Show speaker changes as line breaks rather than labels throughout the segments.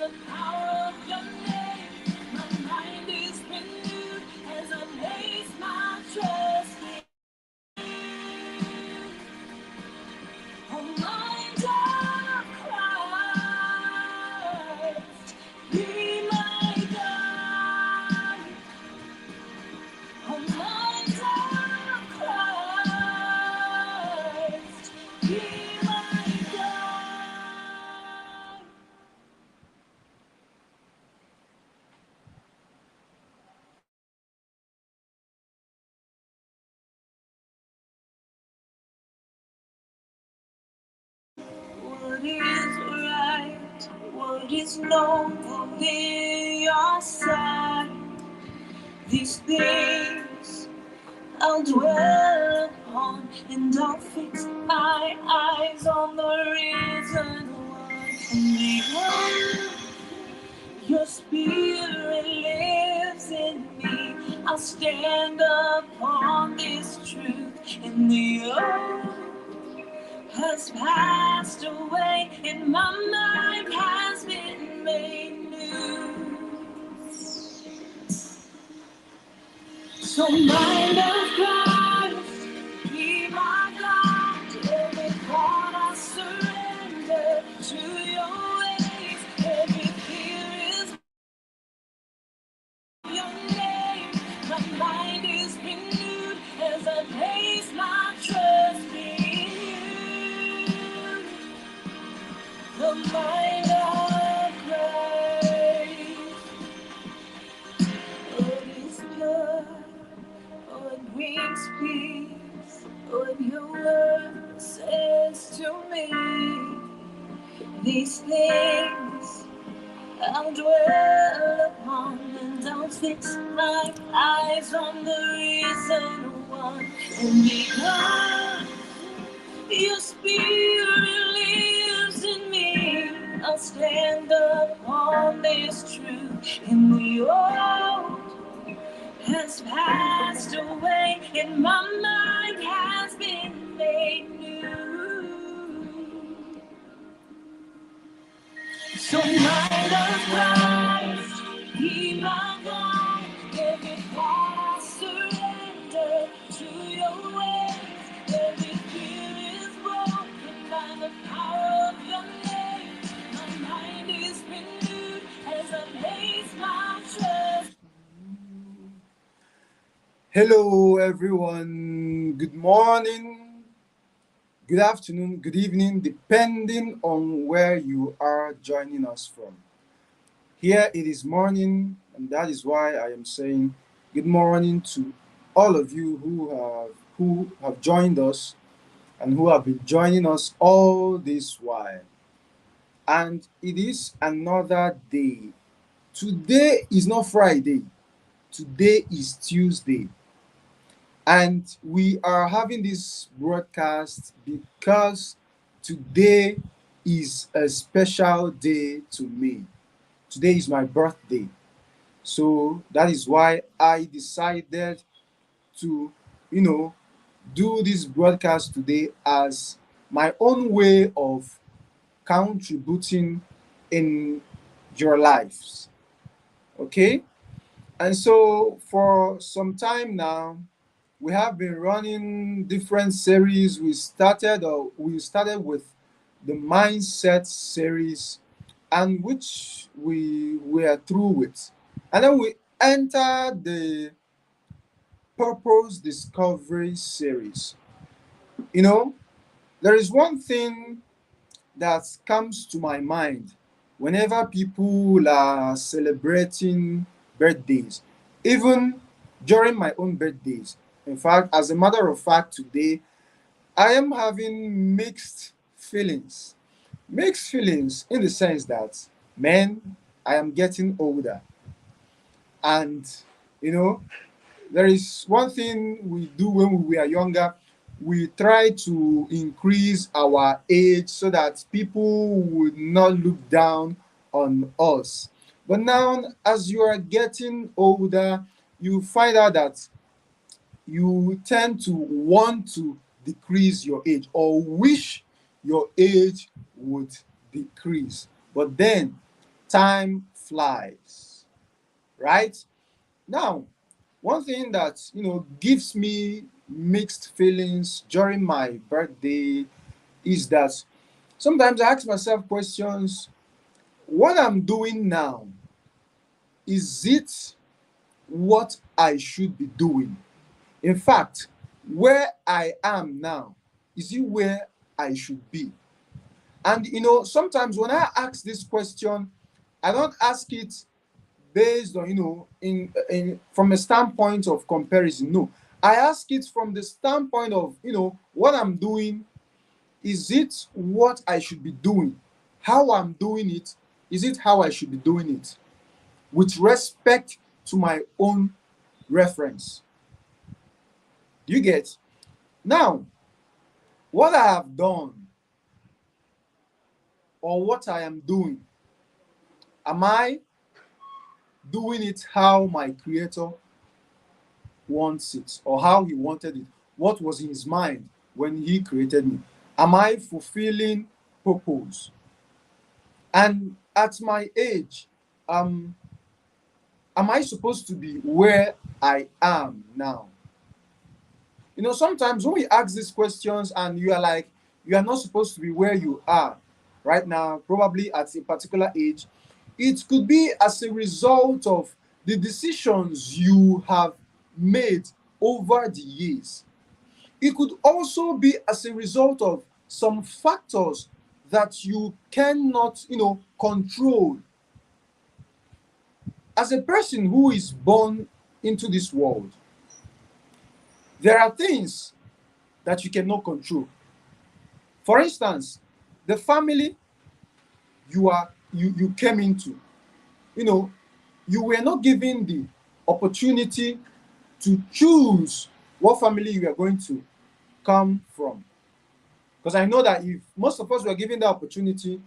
the power of your name. My mind is renewed as I place my trust in a mind of Christ. Be my God. A mind of Christ. Be my God. What is right? What is noble in your sight? These things I'll dwell upon, and I'll fix my eyes on the risen one. And because your spirit lives in me, I'll stand upon this truth. And the old has passed away, and my mind has been made new. So mind of Christ, be my God. Every thought I surrender to your ways. Every fear is your name. My mind is renewed as I place my trust in you. The mind of Christ. What is pure? What brings peace? What your word says to me? These things I'll dwell upon, and I'll fix my eyes on the risen one. And because your spirit lives in me, I'll stand upon this truth. In the old has passed away, and my mind has been made new. So mind of Christ, be my God. Every thought I surrender to your ways. Every fear is broken by the power of your name. My mind is renewed as I place my trust. Hello, everyone. Good morning, good afternoon, good evening, depending on where you are joining us from. Here it is morning, and that is why I am saying good morning to all of you who have joined us and who have been joining us all this while. And it is another day. Today is not Friday. Today is Tuesday. And we are having this broadcast because today is a special day to me. Today is my birthday. So that is why I decided to, you know, do this broadcast today as my own way of contributing in your lives. Okay? And so for some time now, we have been running different series. We started with the mindset series, and which we were through with. And then we entered the purpose discovery series. You know, there is one thing that comes to my mind whenever people are celebrating birthdays, even during my own birthdays. In fact, as a matter of fact, today I am having mixed feelings. Mixed feelings in the sense that, man, I am getting older. And, you know, there is one thing we do when we were younger. We try to increase our age so that people would not look down on us. But now, as you are getting older, you find out that you tend to want to decrease your age or wish your age would decrease. But then time flies, right? Now, one thing that gives me mixed feelings during my birthday is that sometimes I ask myself questions. What I'm doing now, is it what I should be doing? In fact, where I am now, is it where I should be? And sometimes when I ask this question, I don't ask it based on in from a standpoint of comparison. No, I ask it from the standpoint of what I'm doing. Is it what I should be doing? How I'm doing it, is it how I should be doing it, with respect to my own reference? You get? Now, what I have done or what I am doing, am I doing it how my creator wants it, or how he wanted it? What was in his mind when he created me? Am I fulfilling purpose? And at my age, um, am I supposed to be where I am now? Sometimes when we ask these questions and you are like, you are not supposed to be where you are right now, probably at a particular age, it could be as a result of the decisions you have made over the years. It could also be as a result of some factors that you cannot, control. As a person who is born into this world, there are things that you cannot control. For instance, the family you came into, you know, you were not given the opportunity to choose what family you are going to come from. Because I know that if most of us were given the opportunity,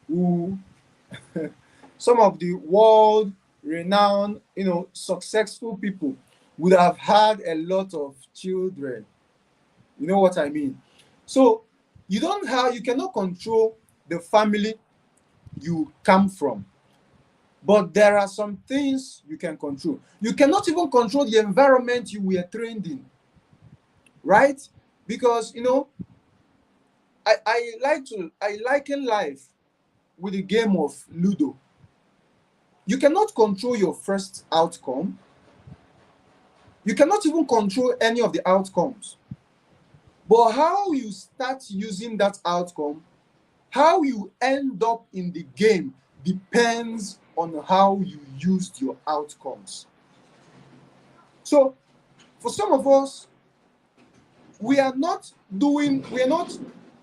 who some of the world renowned, successful people would have had a lot of children. You know what I mean? So you cannot control the family you come from. But there are some things you can control. You cannot even control the environment you were trained in, right? Because I liken life with the game of Ludo. You cannot control your first outcome. You cannot even control any of the outcomes. But how you start using that outcome, how you end up in the game, depends on how you used your outcomes. So, for some of us, we are not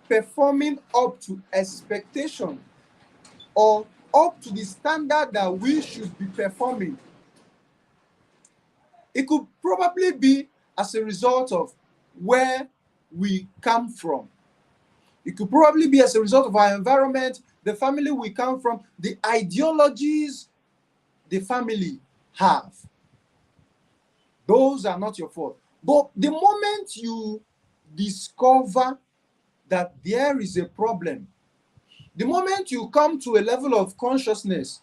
performing up to expectation or up to the standard that we should be performing. It could probably be as a result of where we come from. It could probably be as a result of our environment, the family we come from, the ideologies the family have. Those are not your fault. But the moment you discover that there is a problem, the moment you come to a level of consciousness,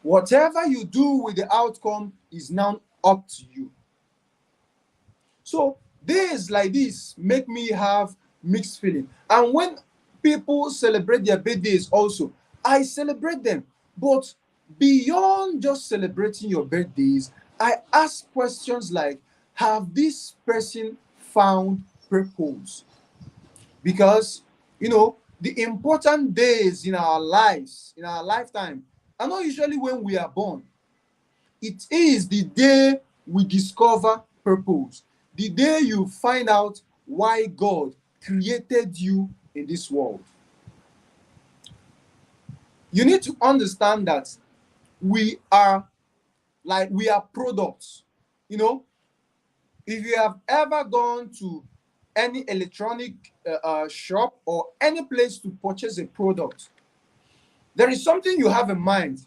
whatever you do with the outcome is now up to you. So days like this make me have mixed feeling. And when people celebrate their birthdays also, I celebrate them. But beyond just celebrating your birthdays, I ask questions like, have this person found purpose? Because, the important days in our lives, in our lifetime, are not usually when we are born. It is the day we discover purpose, the day you find out why God created you in this world. You need to understand that we are products. If you have ever gone to any electronic shop or any place to purchase a product, there is something you have in mind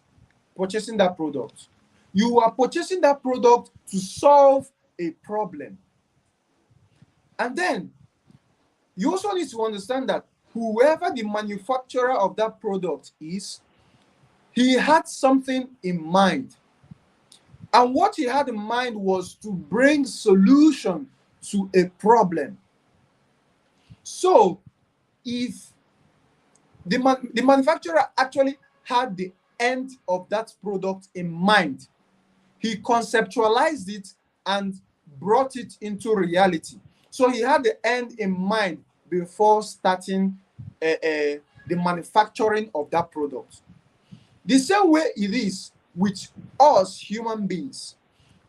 purchasing that product. You are purchasing that product to solve a problem. And then you also need to understand that whoever the manufacturer of that product is, He had something in mind. And what he had in mind was to bring solution to a problem. So if the manufacturer actually had the end of that product in mind, he conceptualized it and brought it into reality. So he had the end in mind before starting the manufacturing of that product. The same way it is with us human beings.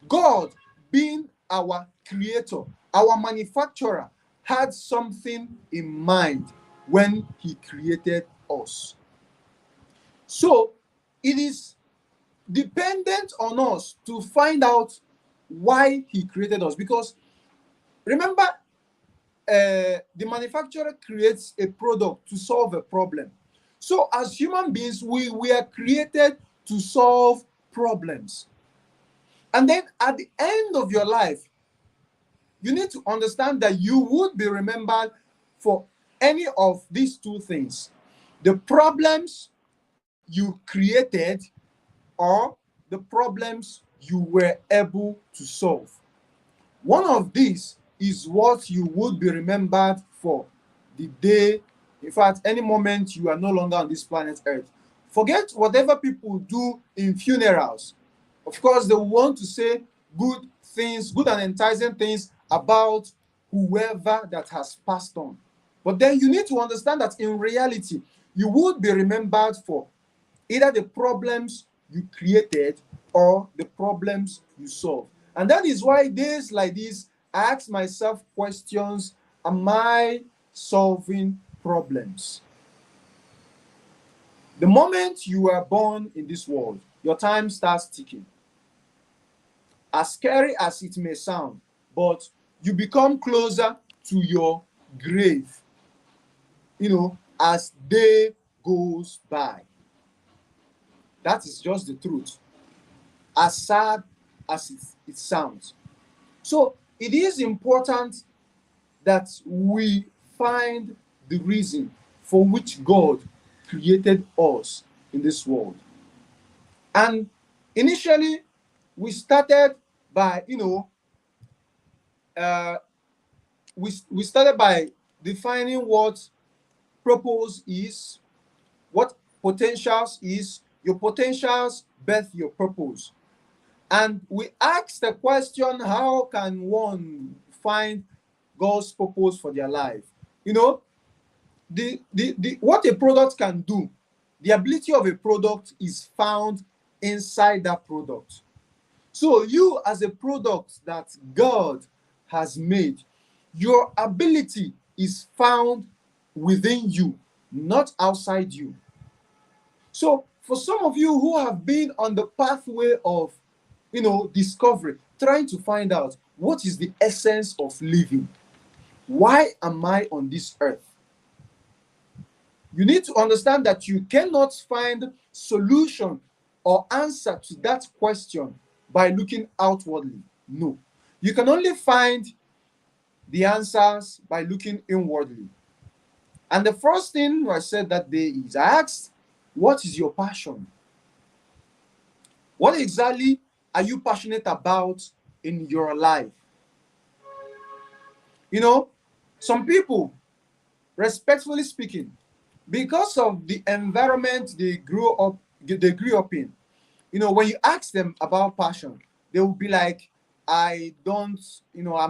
God, being our creator, our manufacturer, had something in mind when he created us. So it is dependent on us to find out why he created us. Because remember, the manufacturer creates a product to solve a problem. So as human beings, we are created to solve problems. And then at the end of your life, you need to understand that you would be remembered for any of these two things: the problems you created or the problems you were able to solve. One of these is what you would be remembered for the day, in fact, any moment you are no longer on this planet Earth. Forget whatever people do in funerals. Of course, they want to say good things, good and enticing things about whoever that has passed on. But then you need to understand that in reality, you would be remembered for either the problems you created or the problems you solved. And that is why days like this, I ask myself questions: am I solving problems? The moment you are born in this world, your time starts ticking. As scary as it may sound, but you become closer to your grave, as day goes by. That is just the truth, as sad as it sounds. So it is important that we find the reason for which God created us in this world. And initially, we started by, we started by defining what purpose is, what potentials is. Your potentials birth your purpose. And we asked the question: how can one find God's purpose for their life? What a product can do, the ability of a product is found inside that product. So you, as a product that God has made, your ability is found within you, not outside you. So for some of you who have been on the pathway of discovery, trying to find out what is the essence of living, why am I on this earth, you need to understand that you cannot find solution or answer to that question by looking outwardly. No. You can only find the answers by looking inwardly. And the first thing I said that day is, I asked, what is your passion? What exactly are you passionate about in your life? Some people, respectfully speaking, because of the environment they grew up in, when you ask them about passion, they will be like, I'm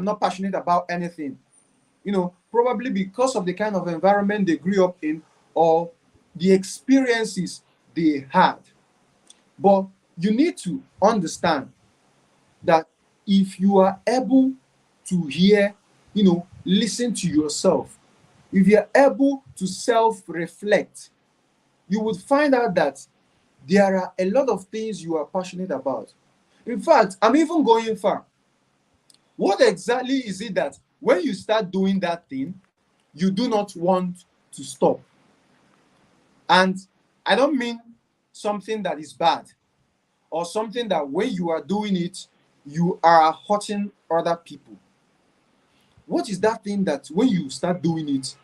not passionate about anything. Probably because of the kind of environment they grew up in or the experiences they had. But you need to understand that if you are able to hear, listen to yourself, if you're able to self-reflect, you would find out that there are a lot of things you are passionate about. In fact, I'm even going far. What exactly is it that when you start doing that thing, you do not want to stop? And I don't mean something that is bad or something that when you are doing it, you are hurting other people. What is that thing that when you start doing it,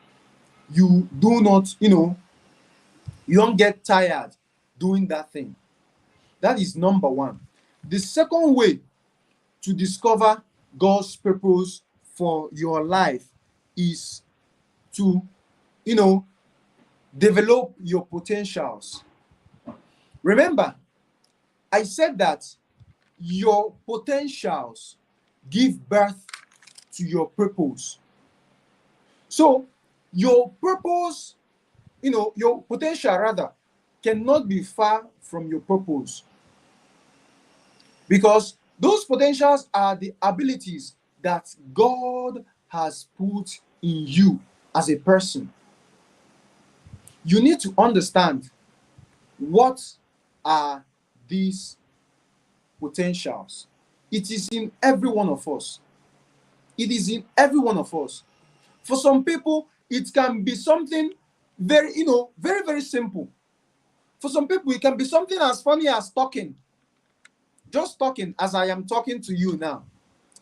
you do not, you don't get tired, doing that thing. That is number one. The second way to discover God's purpose for your life is to, develop your potentials. Remember, I said that your potentials give birth to your purpose. So your purpose, your potential rather, cannot be far from your purpose, because those potentials are the abilities that God has put in you as a person. You need to understand what are these potentials. It is in every one of us. It is in every one of us. For some people, it can be something very, very, very simple. For some people, it can be something as funny as talking. Just talking as I am talking to you now.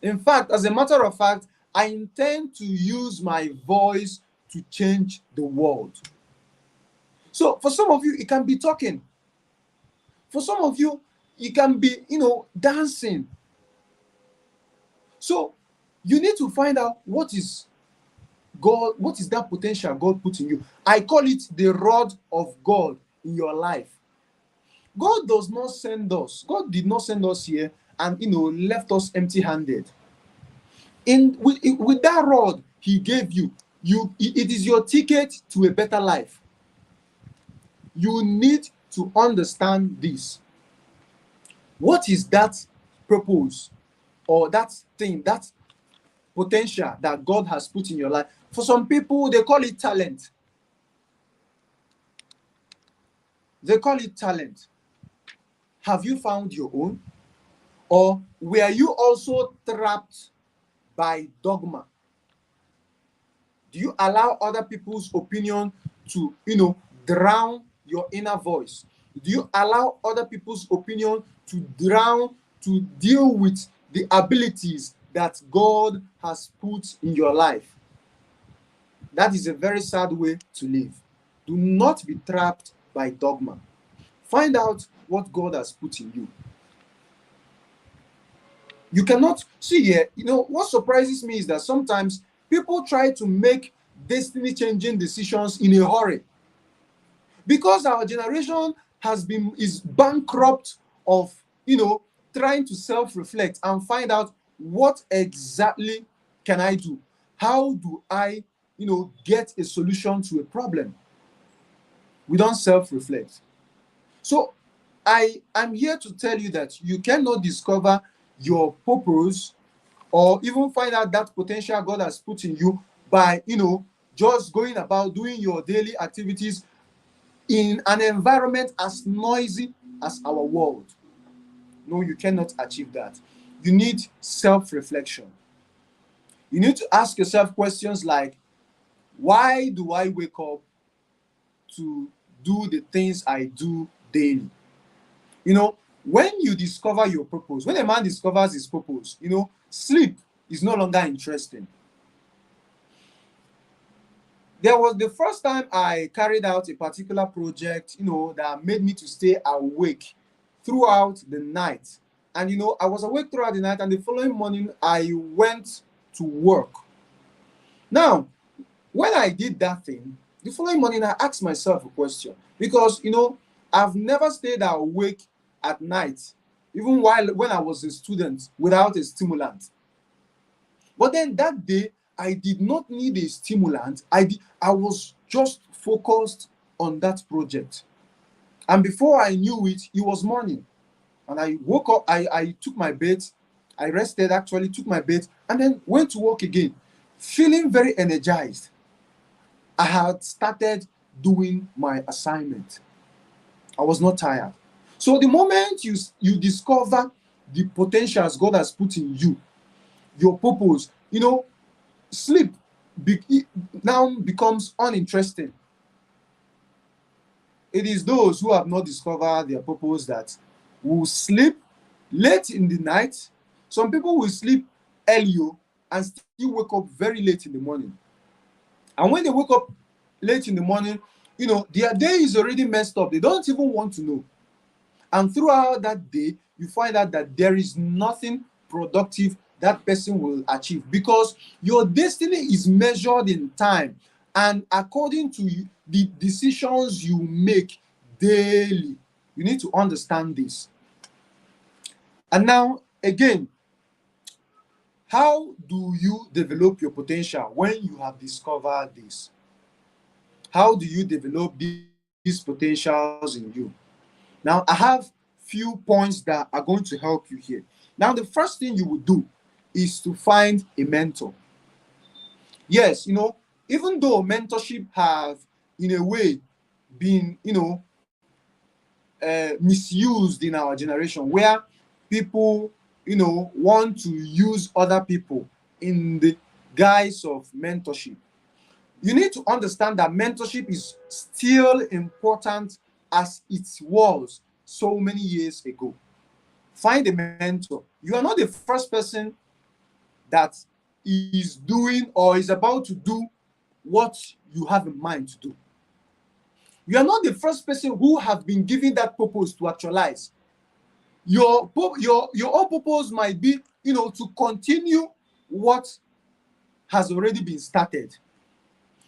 In fact, as a matter of fact, I intend to use my voice to change the world. So for some of you, it can be talking. For some of you, it can be, dancing. So you need to find out what is that potential God put in you. I call it the rod of God in your life. God does not send us. God did not send us here and left us empty-handed. With that rod He gave you, it is your ticket to a better life. You need to understand this. What is that purpose or that thing, that potential that God has put in your life? For some people, they call it talent. They call it talent. Have you found your own? Or were you also trapped by dogma? Do you allow other people's opinion to, drown your inner voice? Do you allow other people's opinion to deal with the abilities that God has put in your life? That is a very sad way to live. Do not be trapped by dogma. Find out what God has put in you. You cannot see here, what surprises me is that sometimes people try to make destiny changing decisions in a hurry. Because our generation is bankrupt of, trying to self-reflect and find out what exactly can I do? How do I, get a solution to a problem? We don't self-reflect. So I am here to tell you that you cannot discover your purpose or even find out that potential God has put in you by, just going about doing your daily activities in an environment as noisy as our world. No, you cannot achieve that. You need self-reflection. You need to ask yourself questions like, why do I wake up to do the things I do daily? When you discover your purpose, when a man discovers his purpose, sleep is no longer interesting. There was the first time I carried out a particular project, that made me to stay awake throughout the night. And, I was awake throughout the night, and the following morning, I went to work. Now, when I did that thing, the following morning, I asked myself a question. Because, I've never stayed awake at night, even when I was a student, without a stimulant. But then that day, I did not need a stimulant. I was just focused on that project. And before I knew it, it was morning. And I woke up, I took my bath, I rested actually, took my bath, and then went to work again, feeling very energized. I had started doing my assignment. I was not tired. So the moment you discover the potentials God has put in you, your purpose, sleep now becomes uninteresting. It is those who have not discovered their purpose that will sleep late in the night. Some people will sleep early and still wake up very late in the morning. And when they wake up late in the morning, their day is already messed up. They don't even want to know. And throughout that day, you find out that there is nothing productive that person will achieve, because your destiny is measured in time and according to the decisions you make daily. You need to understand this. And now, again, how do you develop your potential when you have discovered this? How do you develop these potentials in you? Now, I have few points that are going to help you here. Now, the first thing you would do is to find a mentor. Yes, even though mentorship have, in a way, been, misused in our generation, where people, want to use other people in the guise of mentorship. You need to understand that mentorship is still important as it was so many years ago. Find a mentor. You are not the first person that is doing or is about to do what you have in mind to do. You are not the first person who have been given that purpose to actualize. Your own purpose might be, to continue what has already been started.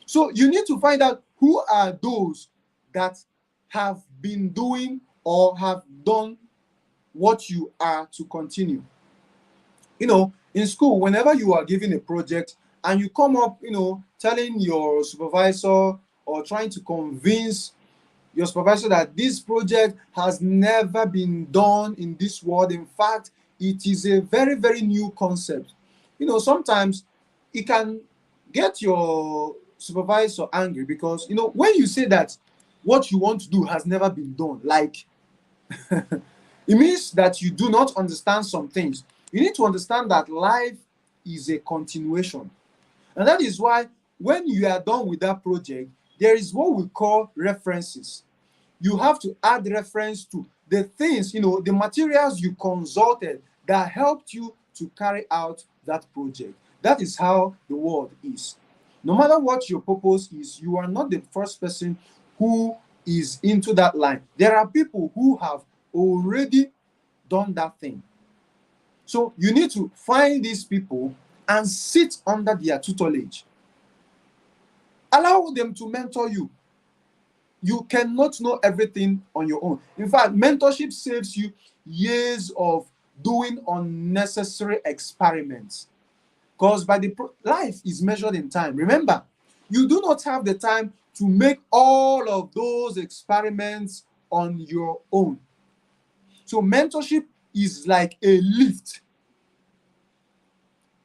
So you need to find out who are those that have been doing or have done what you are to continue. In school, whenever you are given a project and you come up, telling your supervisor or trying to convince your supervisor that this project has never been done in this world. In fact, it is a very, very new concept. Sometimes it can get your supervisor angry because, when you say that what you want to do has never been done, like, it means that you do not understand some things. You need to understand that life is a continuation. And that is why when you are done with that project, there is what we call references. You have to add reference to the things, the materials you consulted that helped you to carry out that project. That is how the world is. No matter what your purpose is, you are not the first person who is into that line. There are people who have already done that thing. So you need to find these people and sit under their tutelage. Allow them to mentor you. You cannot know everything on your own. In fact, mentorship saves you years of doing unnecessary experiments. Because life is measured in time. Remember, you do not have the time to make all of those experiments on your own. So mentorship is like a lift.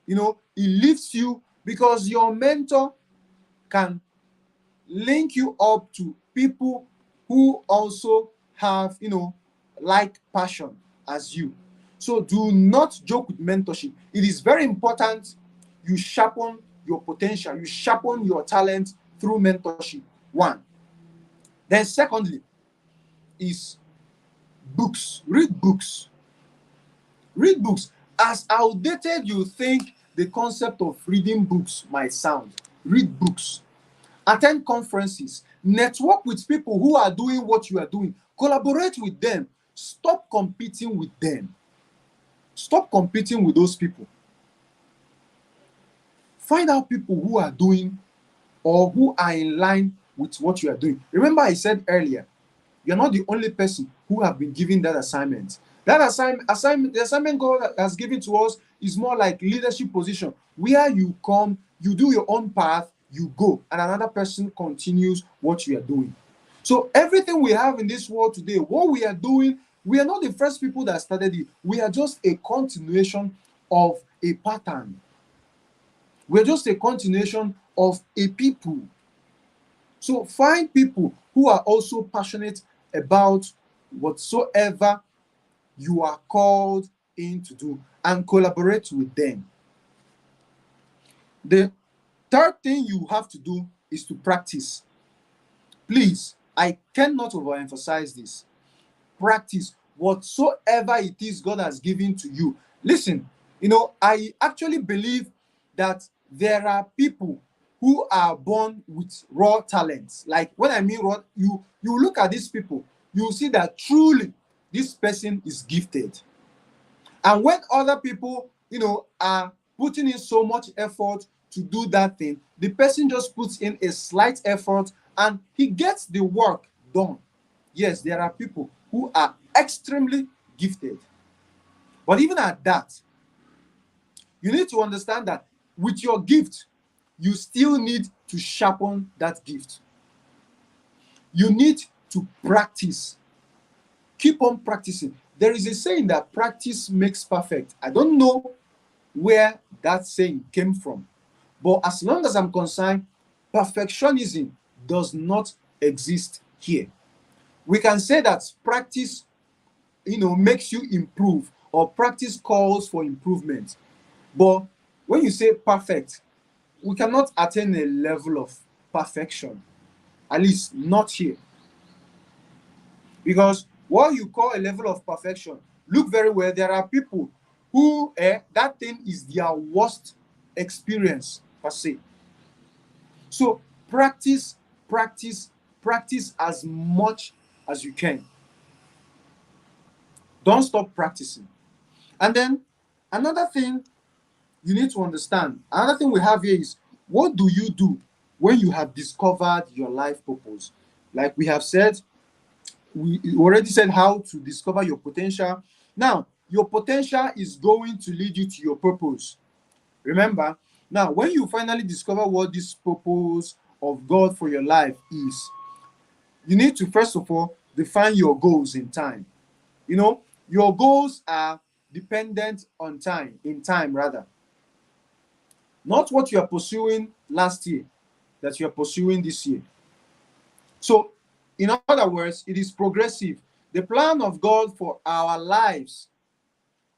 It lifts you because your mentor can link you up to people who also have, like passion as you. So do not joke with mentorship. It is very important you sharpen your potential, you sharpen your talent through mentorship. One. Then secondly is books. Read books. Read books. As outdated you think the concept of reading books might sound, read books. Attend conferences. Network with people who are doing what you are doing. Collaborate with them. Stop competing with them. Stop competing with those people. Find out people who are doing or who are in line with what you are doing. Remember, I said earlier, you're not the only person who have been given that assignment. That the assignment God has given to us is more like leadership position, where you come, you do your own path, you go, and another person continues what you are doing. So everything we have in this world today, what we are doing, we are not the first people that started it. We are just a continuation of a pattern. We're just a continuation of a people. So find people who are also passionate about whatsoever you are called in to do and collaborate with them. The third thing you have to do is to practice. Please, I cannot overemphasize this. Practice whatsoever it is God has given to you. Listen, I actually believe that there are people who are born with raw talents. Like when I mean raw, you look at these people, you see that truly this person is gifted. And when other people, are putting in so much effort to do that thing, the person just puts in a slight effort and he gets the work done. Yes, there are people who are extremely gifted. But even at that, you need to understand that with your gift, you still need to sharpen that gift. You need to practice. Keep on practicing. There is a saying that practice makes perfect. I don't know where that saying came from, but as long as I'm concerned, perfectionism does not exist here. We can say that practice, makes you improve, or practice calls for improvement. But when you say perfect, we cannot attain a level of perfection, at least not here. Because what you call a level of perfection, look very well, there are people who that thing is their worst experience per se. So practice, practice, practice as much as you can. Don't stop practicing. And then another thing you need to understand, another thing we have here is, what do you do when you have discovered your life purpose? Like we have said, we already said how to discover your potential. Now, your potential is going to lead you to your purpose. Remember, now when you finally discover what this purpose of God for your life is, you need to first of all define your goals in time. Your goals are dependent on time, in time rather. Not what you are pursuing last year that you are pursuing this year. So, in other words, it is progressive. The plan of God for our lives,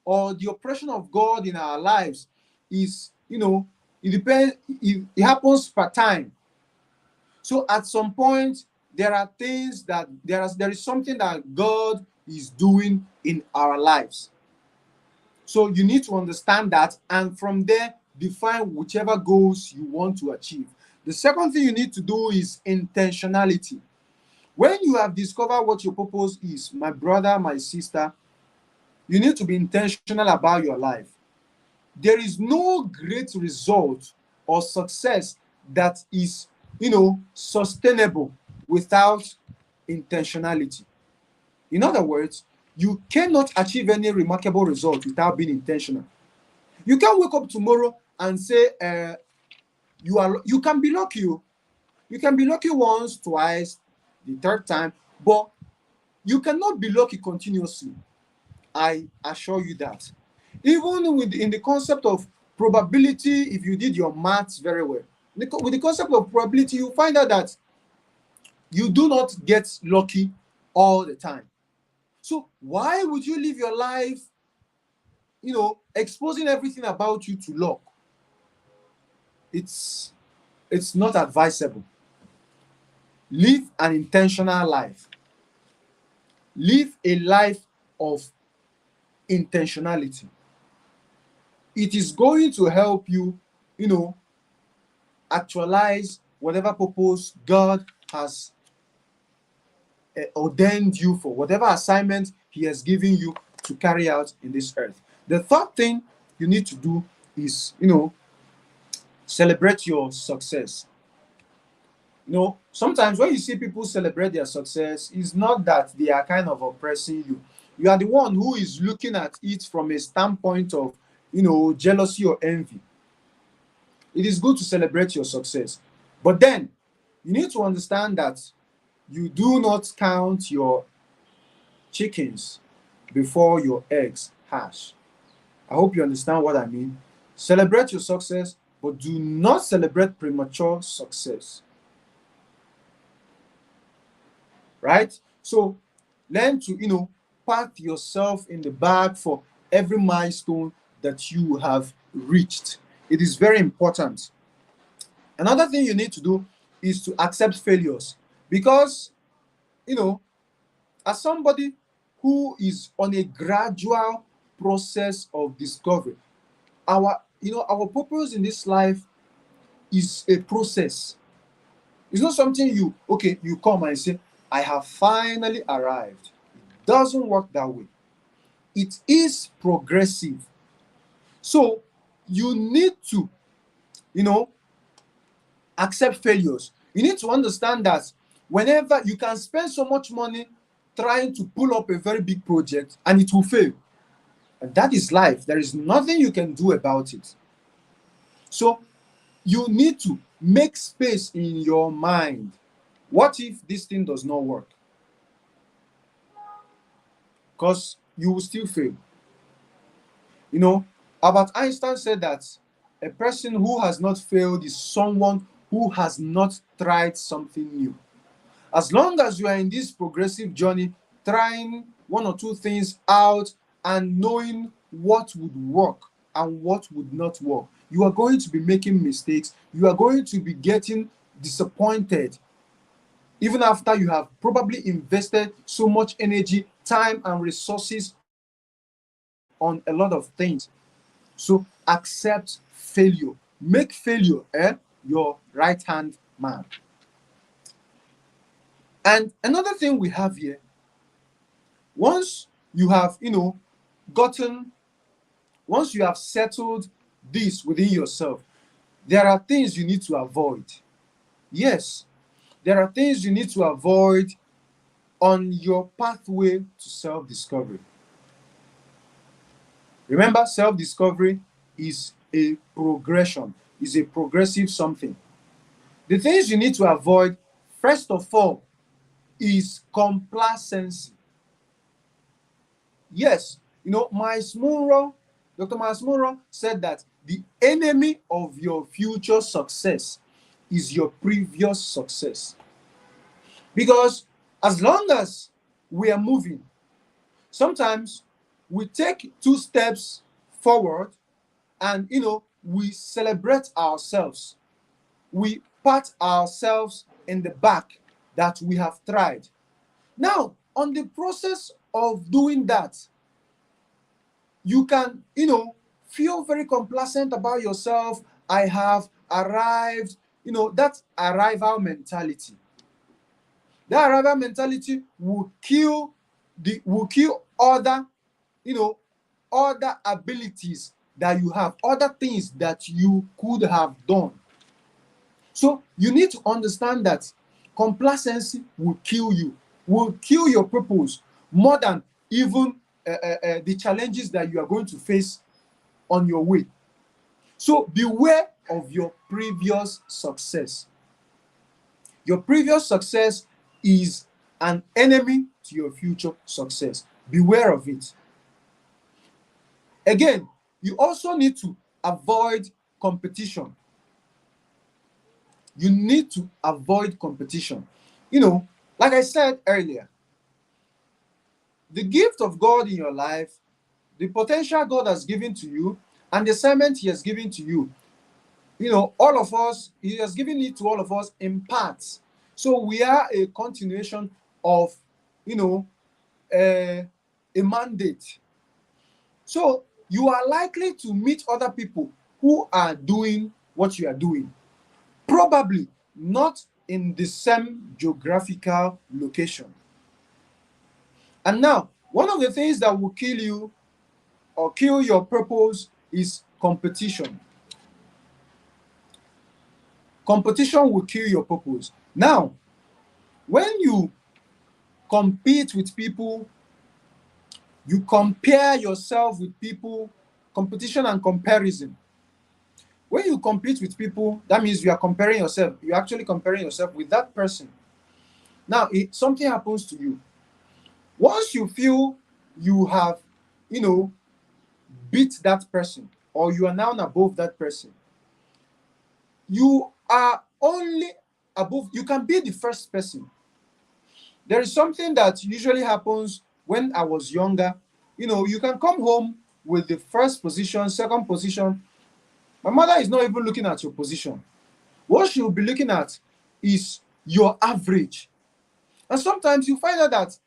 or the operation of God in our lives, is, it depends, it happens per time. So at some point, there are things that there is something that God is doing in our lives. So you need to understand that, and from there, define whichever goals you want to achieve. The second thing you need to do is intentionality. When you have discovered what your purpose is, my brother, my sister, you need to be intentional about your life. There is no great result or success that is, sustainable without intentionality. In other words, you cannot achieve any remarkable result without being intentional. You can wake up tomorrow and say, you can be lucky. You can be lucky once, twice, the third time, but you cannot be lucky continuously. I assure you that. Even in the concept of probability, if you did your maths very well, with the concept of probability, you find out that you do not get lucky all the time. So why would you live your life, exposing everything about you to luck? It's not advisable. Live an intentional life. Live a life of intentionality. It is going to help you, actualize whatever purpose God has ordained you for, whatever assignment He has given you to carry out in this earth. The third thing you need to do is, celebrate your success. Sometimes when you see people celebrate their success, it's not that they are kind of oppressing you. You are the one who is looking at it from a standpoint of, jealousy or envy. It is good to celebrate your success. But then, you need to understand that you do not count your chickens before your eggs hatch. I hope you understand what I mean. Celebrate your success, but do not celebrate premature success. Right? So learn to, pat yourself in the back for every milestone that you have reached. It is very important. Another thing you need to do is to accept failures, because, as somebody who is on a gradual process of discovery, our purpose in this life is a process. It's not something you come and say, I have finally arrived. It doesn't work that way. It is progressive. So you need to, you know, accept failures. You need to understand that whenever you can spend so much money trying to pull up a very big project and it will fail. And that is life. There is nothing you can do about it. So you need to make space in your mind. What if this thing does not work? Because you will still fail. You know, Albert Einstein said that a person who has not failed is someone who has not tried something new. As long as you are in this progressive journey, trying one or two things out and knowing what would work and what would not work, you are going to be making mistakes. You are going to be getting disappointed even after you have probably invested so much energy, time, and resources on a lot of things. So accept failure. Make failure your right hand man. And another thing we have here, once you have, once you have settled this within yourself, there are things you need to avoid. Yes, there are things you need to avoid on your pathway to self-discovery. Remember, self-discovery is a progression, is a progressive something. The things you need to avoid, first of all, is complacency. Yes, Dr. Miles Monroe said that the enemy of your future success is your previous success. Because as long as we are moving, sometimes we take 2 steps forward and we celebrate ourselves. We pat ourselves in the back that we have tried. Now, on the process of doing that, you can, feel very complacent about yourself. I have arrived, that arrival mentality. That arrival mentality will kill other, other abilities that you have, other things that you could have done. So you need to understand that complacency will kill you, will kill your purpose more than even the challenges that you are going to face on your way. So beware of your previous success. Your previous success is an enemy to your future success. Beware of it. Again, you also need to avoid competition. You need to avoid competition. Like I said earlier, the gift of God in your life, the potential God has given to you, and the assignment He has given to you, all of us, He has given it to all of us in parts. So we are a continuation of, a mandate. So you are likely to meet other people who are doing what you are doing. Probably not in the same geographical location. And now, one of the things that will kill you or kill your purpose is competition. Competition will kill your purpose. Now, when you compete with people, you compare yourself with people, competition and comparison. When you compete with people, that means you are comparing yourself. You're actually comparing yourself with that person. Now, something happens to you. Once you feel you have, beat that person, or you are now above that person, you are only above, you can be the first person. There is something that usually happens when I was younger. You can come home with the first position, second position. My mother is not even looking at your position. What she will be looking at is your average. And sometimes you find out that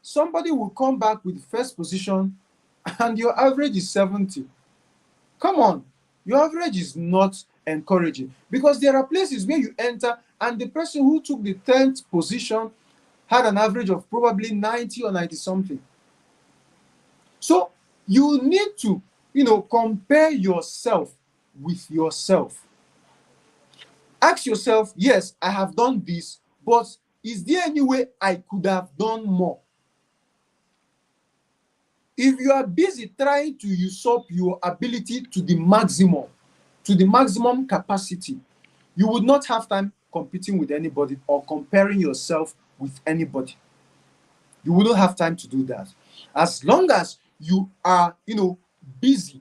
somebody will come back with the first position and your average is 70. Come on, your average is not encouraging, because there are places where you enter and the person who took the 10th position had an average of probably 90 or 90 something. So you need to, compare yourself with yourself. Ask yourself, yes, I have done this, but is there any way I could have done more? If you are busy trying to usurp your ability to the maximum capacity, you would not have time competing with anybody or comparing yourself with anybody. You wouldn't have time to do that. As long as you are, busy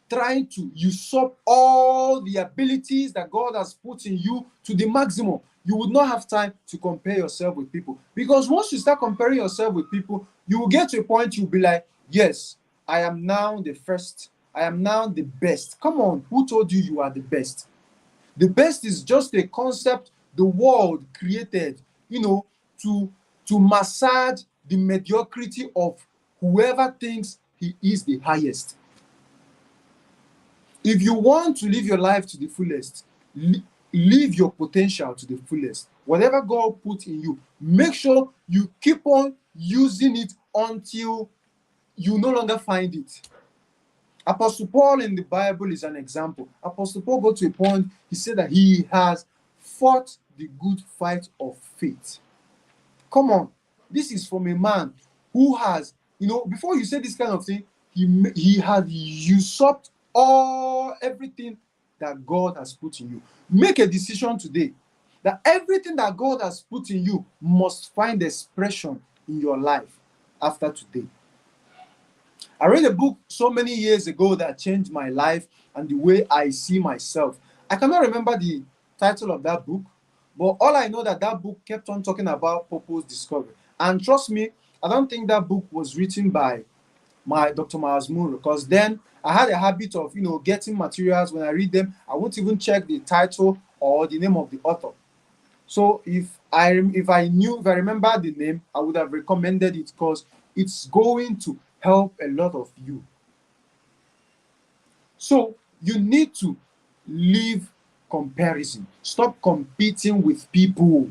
trying to usurp all the abilities that God has put in you to the maximum, you would not have time to compare yourself with people. Because once you start comparing yourself with people, you will get to a point you'll be like, yes, I am now the first. I am now the best. Come on, who told you you are the best? The best is just a concept the world created, to massage the mediocrity of whoever thinks he is the highest. If you want to live your life to the fullest, live your potential to the fullest. Whatever God put in you, make sure you keep on using it until you no longer find it. Apostle Paul in the Bible is an example. Apostle Paul got to a point, he said that he has fought the good fight of faith. Come on. This is from a man who has, before you say this kind of thing, he had usurped everything that God has put in you. Make a decision today that everything that God has put in you must find expression in your life after today. I read a book so many years ago that changed my life and the way I see myself. I cannot remember the title of that book, but all I know that book kept on talking about purpose discovery. And trust me, I don't think that book was written by my Dr. Miles Munroe, because then I had a habit of, getting materials. When I read them, I won't even check the title or the name of the author. So if I remember the name, I would have recommended it, because it's going to help a lot of you. So you need to leave comparison. Stop competing with people.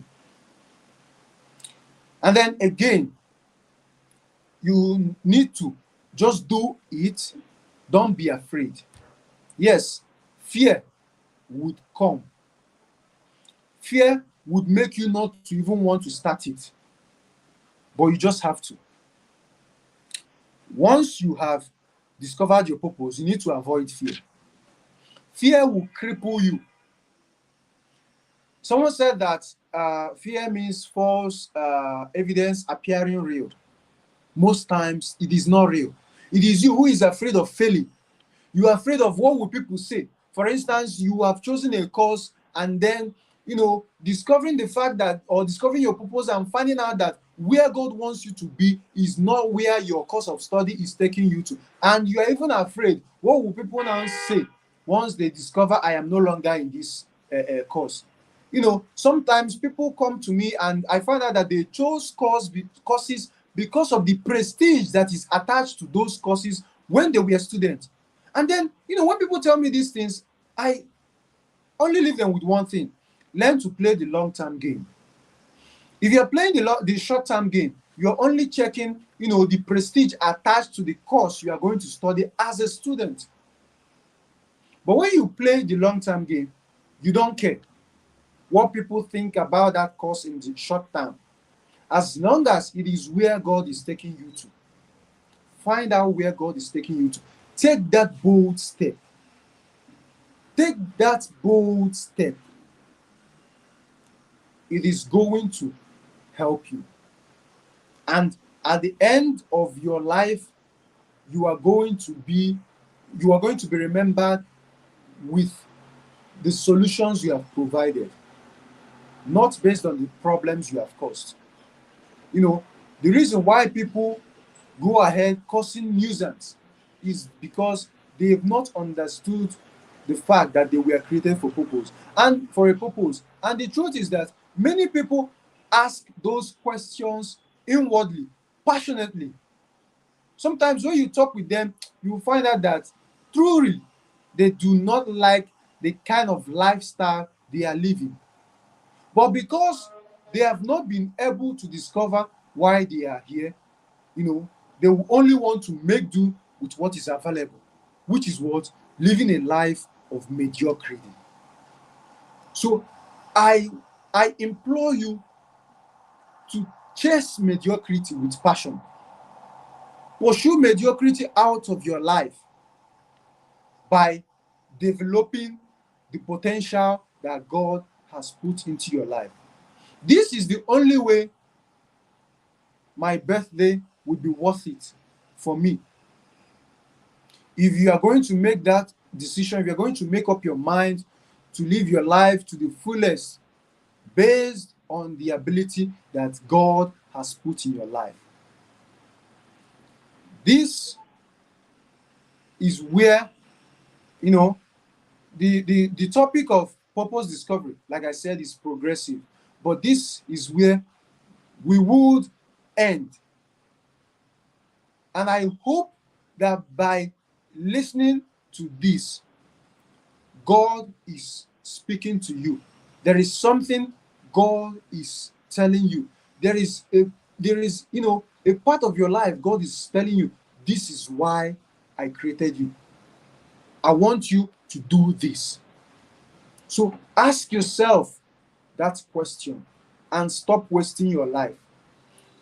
And then again, you need to just do it. Don't be afraid. Yes, fear would come. Fear would make you not to even want to start it. But you just have to. Once you have discovered your purpose, you need to avoid fear. Fear will cripple you. Someone said that fear means false evidence appearing real. Most times, it is not real. It is you who is afraid of failing. You are afraid of what will people say. For instance, you have chosen a course and then, discovering the fact that, or discovering your purpose and finding out that where God wants you to be is not where your course of study is taking you to. And you are even afraid, what will people now say once they discover I am no longer in this course? Sometimes people come to me and I find out that they chose courses because of the prestige that is attached to those courses when they were students. And then, when people tell me these things, I only leave them with one thing: learn to play the long-term game. If you're playing the short-term game, you're only checking, the prestige attached to the course you are going to study as a student. But when you play the long-term game, you don't care what people think about that course in the short term. As long as it is where God is taking you to. Find out where God is taking you to. Take that bold step. Take that bold step. It is going to help you. And at the end of your life, you are going to be remembered with the solutions you have provided, not based on the problems you have caused. The reason why people go ahead causing nuisance is because they have not understood the fact that they were created for purpose and for a purpose. And the truth is that many people ask those questions inwardly, passionately. Sometimes when you talk with them, you will find out that truly they do not like the kind of lifestyle they are living. But because they have not been able to discover why they are here, they will only want to make do with what is available, which is what? Living a life of mediocrity. So I implore you to chase mediocrity with passion. Pursue mediocrity out of your life by developing the potential that God has put into your life. This is the only way my birthday would be worth it for me. If you are going to make that decision, if you're going to make up your mind to live your life to the fullest based on the ability that God has put in your life, this is where, the topic of purpose discovery, like I said, is progressive. But this is where we would end. And I hope that by listening to this, God is speaking to you. There is something God is telling you. There is a part of your life God is telling you, this is why I created you. I want you to do this. So ask yourself that question and stop wasting your life.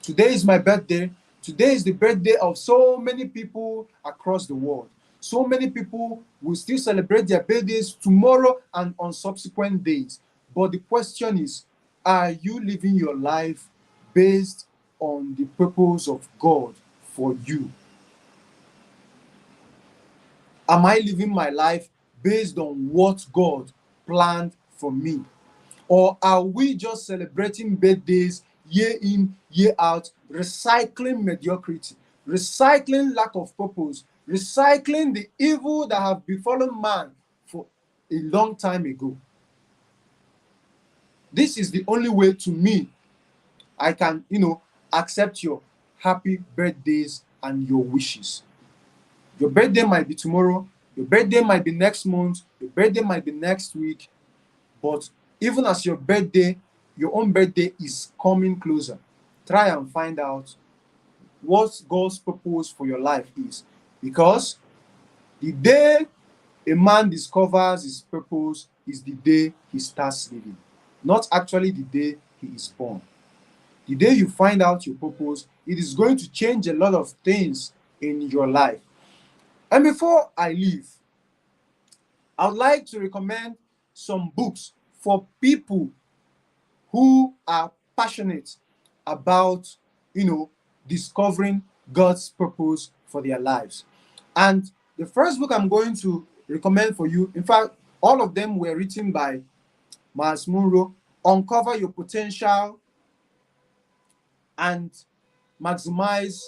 Today is my birthday. Today is the birthday of so many people across the world. So many people will still celebrate their birthdays tomorrow and on subsequent days. But the question is, are you living your life based on the purpose of God for you? Am I living my life based on what God planned for me? Or are we just celebrating birthdays year in, year out, recycling mediocrity, recycling lack of purpose, recycling the evil that have befallen man for a long time ago? This is the only way, to me, I can, accept your happy birthdays and your wishes. Your birthday might be tomorrow, your birthday might be next month, your birthday might be next week, but even as your own birthday is coming closer, try and find out what God's purpose for your life is. Because the day a man discovers his purpose is the day he starts living, not actually the day he is born. The day you find out your purpose, it is going to change a lot of things in your life. And before I leave, I would like to recommend some books for people who are passionate about, discovering God's purpose for their lives. And the first book I'm going to recommend for you, in fact, all of them were written by Myles Munroe: Uncover Your Potential and Maximize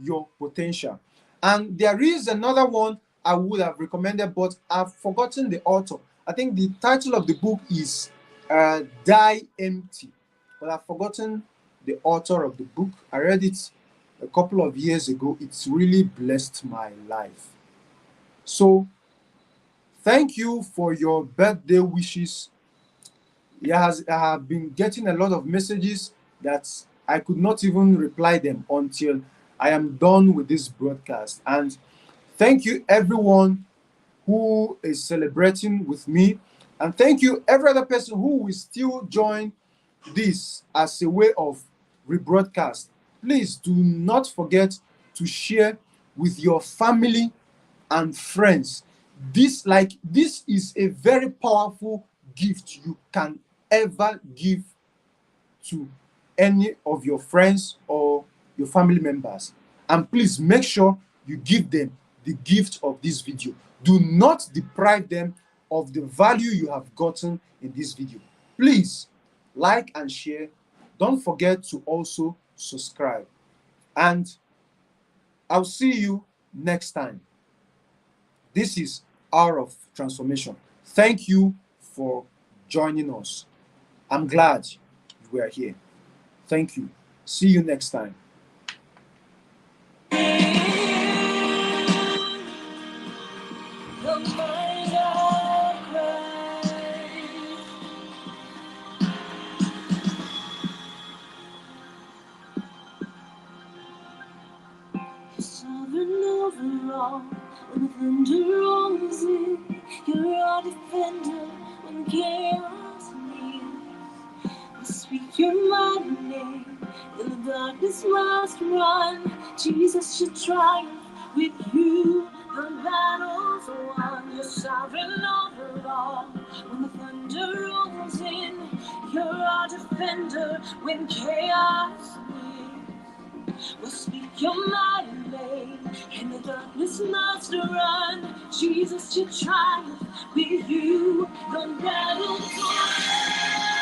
Your Potential. And there is another one I would have recommended, but I've forgotten the author. I think the title of the book is Die Empty, but I've forgotten the author of the book. I read it a couple of years ago. It's really blessed my life. So thank you for your birthday wishes. I have been getting a lot of messages that I could not even reply them until I am done with this broadcast. And thank you everyone who is celebrating with me. And thank you every other person who will still join this as a way of rebroadcast. Please do not forget to share with your family and friends. This is a very powerful gift you can ever give to any of your friends or your family members. And please make sure you give them the gift of this video. Do not deprive them of the value you have gotten in this video. Please like and share. Don't forget to also subscribe. And I'll see you next time. This is Hour of Transformation. Thank you for joining us. I'm glad you are here. Thank you. See you next time. The mind of Christ.
When the thunder rolls in, you're our defender. When chaos nears, speak your mighty name. In the darkness must run. Jesus should triumph with you. The battle's won. You're sovereign over all. When the thunder rolls in, you're our defender. When chaos nears, we'll speak your mighty name. In the darkness must run. Jesus, you triumph with you. The battle's won.